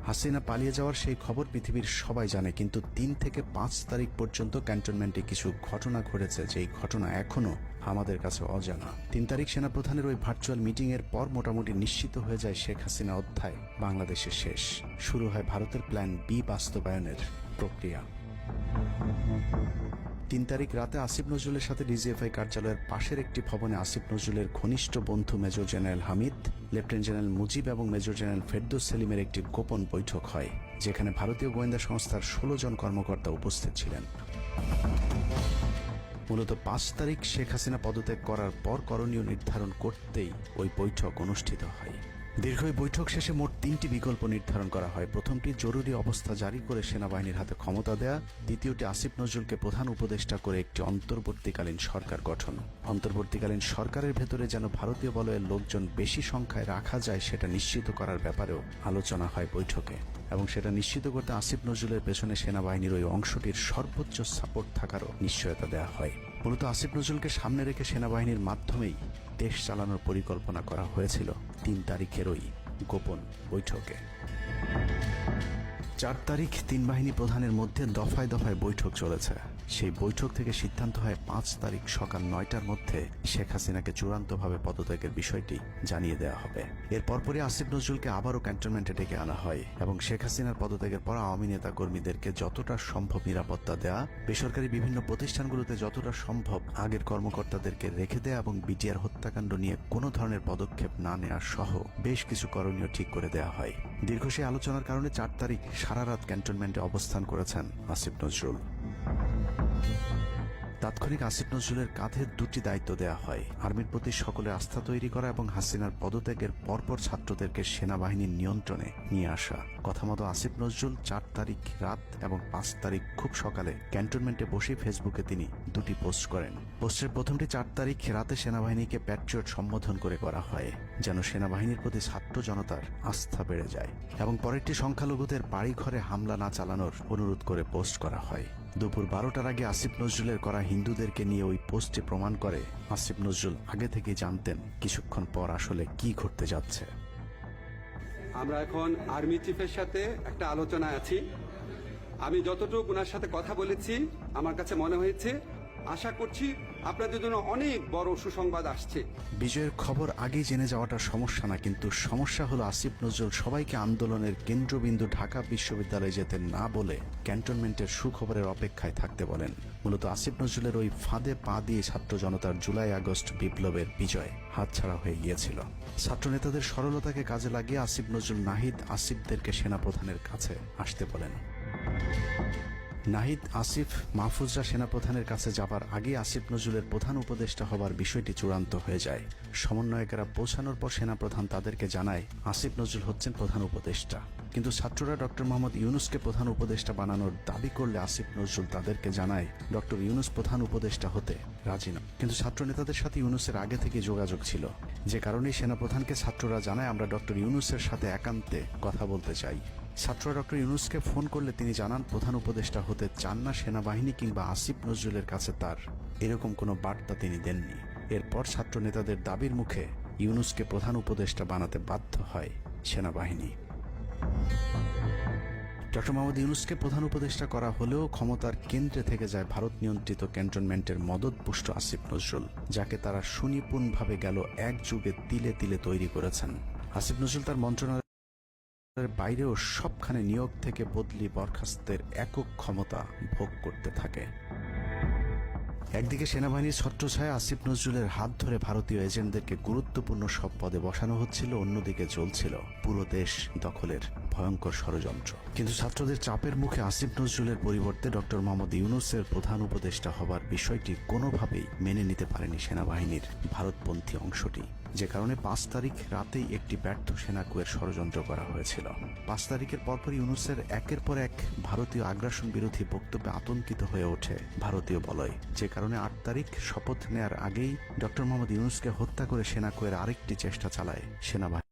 হাসিনা পালিয়ে যাওয়ার সেই খবর পৃথিবীর সবাই জানে, কিন্তু 3 থেকে 5 তারিখ পর্যন্ত ক্যান্টনমেন্টে কিছু ঘটনা ঘটেছে, যেই ঘটনা এখনো আমাদের কাছে অজানা। 3 তারিখ সেনাপ্রধানের ওই ভার্চুয়াল মিটিংয়ের পর মোটামুটি নিশ্চিত হয়ে যায় শেখ হাসিনা অধ্যায় বাংলাদেশের শেষ। শুরু হয় ভারতের প্ল্যান বি বাস্তবায়নের প্রক্রিয়া। 3 তারিখ রাতে আসিফ নজরুলের সাথে ডিজিএফআই কার্যালয়ের পাশের একটি ভবনে আসিফ নজরুলের ঘনিষ্ঠ বন্ধু major general Hamid, lieutenant general Mujib এবং মেজর জেনারেল ফেরদৌস সেলিমের একটি গোপন বৈঠক হয়, যেখানে ভারতীয় গোয়েন্দা সংস্থার 16 জন কর্মকর্তা উপস্থিত ছিলেন। মূলত 5 তারিখ শেখ হাসিনা পদত্যাগ করার পর করণীয় নির্ধারণ করতেই ওই বৈঠক অনুষ্ঠিত হয়। দীর্ঘ এই বৈঠক শেষে মোট 3টি বিকল্প নির্ধারণ করা হয়। প্রথমটি জরুরি অবস্থা জারি করে সেনাবাহিনীর হাতে ক্ষমতা দেয়া, দ্বিতীয়টি আসিফ নজরুলকে প্রধান উপদেষ্টা করে একটি অন্তর্বর্তীকালীন সরকার গঠন। অন্তর্বর্তীকালীন সরকারের ভেতরে যেন ভারতীয় বলয়ের লোকজন বেশি সংখ্যায় রাখা যায় সেটা নিশ্চিত করার ব্যাপারেও আলোচনা হয় বৈঠকে, এবং সেটা নিশ্চিত করতে আসিফ নজরুলের পেছনে সেনাবাহিনীর ওই অংশটির সর্বোচ্চ সাপোর্ট থাকারও নিশ্চয়তা দেওয়া হয়। মূলত আসিফ নজরুলকে সামনে রেখে সেনাবাহিনীর মাধ্যমেই দেশ চালানোর পরিকল্পনা করা হয়েছিল 3 তারিখের ওই গোপন বৈঠকে। 4 তারিখ 3 বাহিনী প্রধানের মধ্যে দফায় দফায় বৈঠক চলেছে। সেই বৈঠক থেকে সিদ্ধান্ত হয় 5 তারিখ সকাল 9টার মধ্যে শেখ হাসিনাকে চূড়ান্তভাবে পদত্যাগের বিষয়টি জানিয়ে দেওয়া হবে। এর পরপরই আসিফ নজরুলকে আবারও ক্যান্টনমেন্টে ডেকে আনা হয় এবং শেখ হাসিনার পদত্যাগের পর আওয়ামী নেতা কর্মীদেরকে যতটা সম্ভব নিরাপত্তা দেয়া, বেসরকারি বিভিন্ন প্রতিষ্ঠানগুলোতে যতটা সম্ভব আগের কর্মকর্তাদেরকে রেখে দেয়া এবং বিটিআর হত্যাকাণ্ড নিয়ে কোনো ধরনের পদক্ষেপ না নেওয়ার সহ বেশ কিছু করণীয় ঠিক করে দেওয়া হয়। দীর্ঘ সেই আলোচনার কারণে 4 তারিখ সারা রাত ক্যান্টনমেন্টে অবস্থান করেছেন আসিফ নজরুল। তাৎক্ষণিক আসিফ নজরুলের কাঁধে 2টি দায়িত্ব দেওয়া হয়: আর্মির প্রতি সকলের আস্থা তৈরি করা এবং হাসিনার পদত্যাগের পরপর ছাত্রদেরকে সেনাবাহিনীর নিয়ন্ত্রণে নিয়ে আসা। কথা মতো আসিফ নজরুল 4 তারিখ রাত এবং 5 তারিখ খুব সকালে ক্যান্টনমেন্টে বসে ফেসবুকে তিনি 2টি পোস্ট করেন। পোস্টের প্রথমটি 4 তারিখ রাতে সেনাবাহিনীকে প্যাট্রিয়ট সম্বোধন করে করা হয়, যেন সেনাবাহিনীর প্রতি ছাত্র জনতার আস্থা বেড়ে যায়, এবং পরেরটি সংখ্যালঘুদের বাড়ি ঘরে হামলা না চালানোর অনুরোধ করে পোস্ট করা হয়। দুপুর 12টার আগে আসিফ নজরুলের করা হিন্দুদেরকে নিয়ে ওই পোস্টে প্রমাণ করে আসিফ নজরুল আগে থেকেই জানতেন কিছুক্ষণ পর আসলে কি ঘটতে যাচ্ছে। আমরা এখন আর্মি চিফের সাথে একটা আলোচনায় আছি। আমি যতটুকু ওনার সাথে কথা বলেছি, আমার কাছে মনে হয়েছে, আশা করছি আপনাদের জন্য অনেক বড় সুসংবাদ আসছে। বিজয়ের খবর আগেই জেনে যাওয়াটা সমস্যা না, কিন্তু সমস্যা হলো আসিফ নজরুল সবাইকে আন্দোলনের কেন্দ্রবিন্দু ঢাকা বিশ্ববিদ্যালয়ে যেতে না বলে ক্যান্টনমেন্টের সুখবরের অপেক্ষায় থাকতে বলেন। মূলত আসিফ নজরুলের ওই ফাঁদে পা দিয়ে ছাত্র জনতার জুলাই আগস্ট বিপ্লবের বিজয় হাতছাড়া হয়ে গিয়েছিল। ছাত্র নেতাদের সরলতাকে কাজে লাগিয়ে আসিফ নজরুল নাহিদ আসিফদেরকে সেনাপ্রধানের কাছে আসতে বলেন। নাহিদ, আসিফ, মাহফুজরা সেনাপ্রধানের কাছে যাবার আগে আসিফ নজরুলের প্রধান উপদেষ্টা হবার বিষয়টি চূড়ান্ত হয়ে যায়। সমন্বয়কেরা পৌঁছানোর পর সেনাপ্রধান তাদেরকে জানায় আসিফ নজরুল হচ্ছেন প্রধান উপদেষ্টা, কিন্তু ছাত্ররা ডক্টর মোহাম্মদ ইউনূসকে প্রধান উপদেষ্টা বানানোর দাবি করলে আসিফ নজরুল তাদেরকে জানায় ডক্টর ইউনূস প্রধান উপদেষ্টা হতে রাজি না। কিন্তু ছাত্র নেতাদের সাথে ইউনূসের আগে থেকে যোগাযোগ ছিল, যে কারণেই সেনাপ্রধানকে ছাত্ররা জানায় আমরা ডক্টর ইউনূসের সাথে একান্তে কথা বলতে চাই। ছাত্ররা ডক্টর ইউনূসকে ফোন করলে তিনি জানান প্রধান উপদেষ্টা হতে চান না সেনাবাহিনী কিংবা আসিফ নজরুলের কাছে তার এরকম কোনো বার্তা তিনি দেননি। এরপর ছাত্র নেতাদের দাবির মুখে ইউনূসকে প্রধান উপদেষ্টা বানাতে বাধ্য হয় সেনাবাহিনী। ডক্টর মোহাম্মদ ইউনূসকে প্রধান উপদেষ্টা করা হলেও ক্ষমতার কেন্দ্রে থেকে যায় ভারত নিয়ন্ত্রিত ক্যান্টনমেন্টের মদতপুষ্ট আসিফ নজরুল, যাকে তারা সুনিপুণভাবে গেল এক যুগে তিলে তিলে তৈরি করেছেন। আসিফ নজরুল তার মন্ত্রণালয় বাইরেও সবখানে নিয়োগ থেকে বদলি বরখাস্তের একক ক্ষমতা ভোগ করতে থাকে। একদিকে সেনাবাহিনীর ছত্রছায়া আসিফ নজরুলের হাত ধরে ভারতীয় এজেন্টদেরকে গুরুত্বপূর্ণ সব পদে বসানো হচ্ছিল, অন্যদিকে চলছিল পুরো দেশ দখলের ভয়ঙ্কর ষড়যন্ত্র। কিন্তু ছাত্রদের চাপের মুখে আসিফ নজরুলের পরিবর্তে ডক্টর মোহাম্মদ ইউনূসের প্রধান উপদেষ্টা হবার বিষয়টি কোনোভাবেই মেনে নিতে পারেনি সেনাবাহিনীর ভারতপন্থী অংশটি, যে কারণে 5 তারিখ রাতেই একটি ব্যর্থ সেনাকুয়ের ষড়যন্ত্র করা হয়েছিল। 5 তারিখের পরপর ইউনূসের একের পর এক ভারতীয় আগ্রাসন বিরোধী বক্তব্যে আতঙ্কিত হয়ে ওঠে ভারতীয় বলয়, যে কারণে 8 তারিখ শপথ নেয়ার আগেই ডক্টর মোহাম্মদ ইউনূসকে হত্যা করে সেনাকুয়ের আরেকটি চেষ্টা চালায় সেনাবাহিনী।